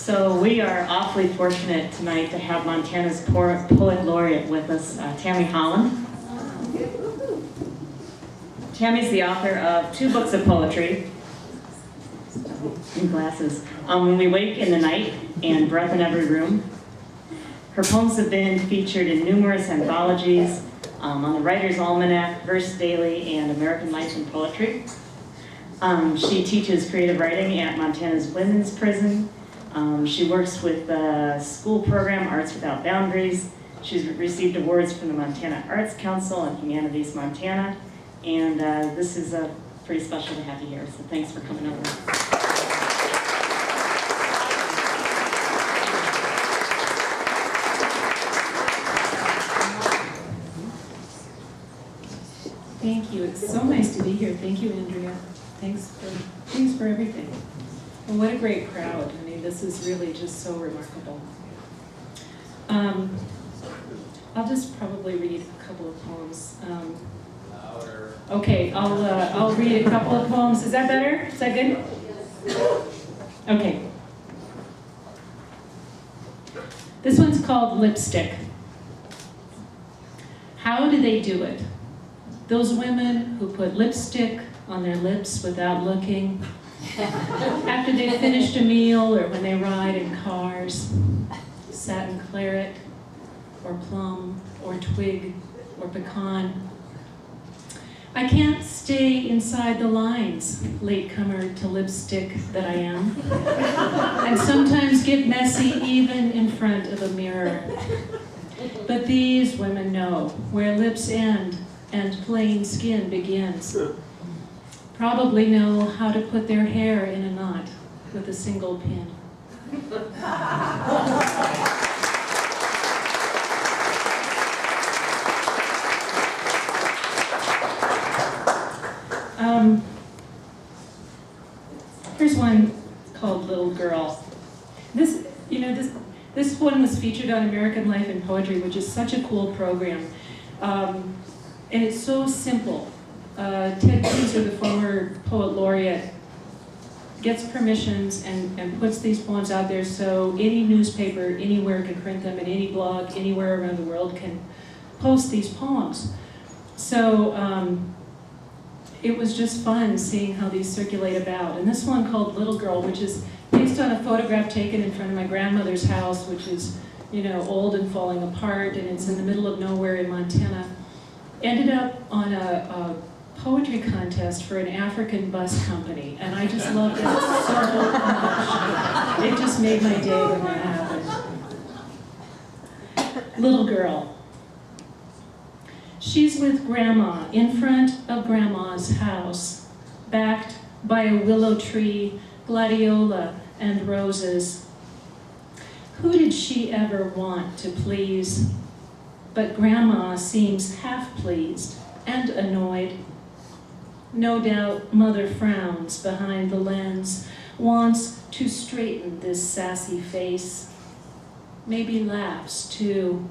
So we are awfully fortunate tonight to have Montana's poet laureate with us, Tami Haaland. Tami's the author of 2 books of poetry, in glasses, When We Wake in the Night and Breath in Every Room. Her poems have been featured in numerous anthologies, on the Writer's Almanac, Verse Daily, and American Life and Poetry. She teaches creative writing at Montana's Women's Prison. She works with the school program, Arts Without Boundaries. She's received awards from the Montana Arts Council and Humanities Montana. And this is pretty special to have you here, so thanks for coming over. Thank you. It's so nice to be here. Thank you, Andrea. Thanks for everything. And what a great crowd. I mean, this is really just so remarkable. I'll just probably read a couple of poems. Okay, I'll read a couple of poems. Is that better? Is that good? Okay. This one's called Lipstick. How do they do it? Those women who put lipstick on their lips without looking, after they've finished a meal or when they ride in cars, satin claret or plum or twig or pecan. I can't stay inside the lines, latecomer to lipstick that I am, and sometimes get messy even in front of a mirror. But these women know where lips end and plain skin begins. Probably know how to put their hair in a knot with a single pin. Here's one called Little Girl. This one was featured on American Life and Poetry, which is such a cool program. And it's so simple. Ted Kaiser, the former poet laureate, gets permissions and puts these poems out there so any newspaper anywhere can print them, and any blog anywhere around the world can post these poems. So it was just fun seeing how these circulate about. And this one called Little Girl, which is based on a photograph taken in front of my grandmother's house, which is, old and falling apart, and it's in the middle of nowhere in Montana. Ended up on a poetry contest for an African bus company, and I just loved it so much. It just made my day when that happened. Little Girl. She's with Grandma in front of Grandma's house, backed by a willow tree, gladiola, and roses. Who did she ever want to please? But Grandma seems half pleased and annoyed. No doubt Mother frowns behind the lens, wants to straighten this sassy face. Maybe laughs too.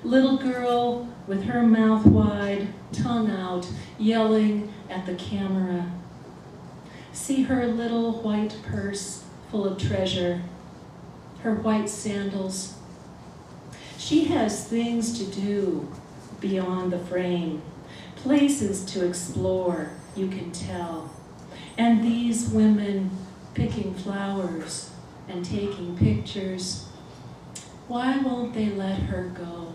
Little girl with her mouth wide, tongue out, yelling at the camera. See her little white purse full of treasure, her white sandals. She has things to do beyond the frame, places to explore, you can tell. And these women picking flowers and taking pictures, why won't they let her go?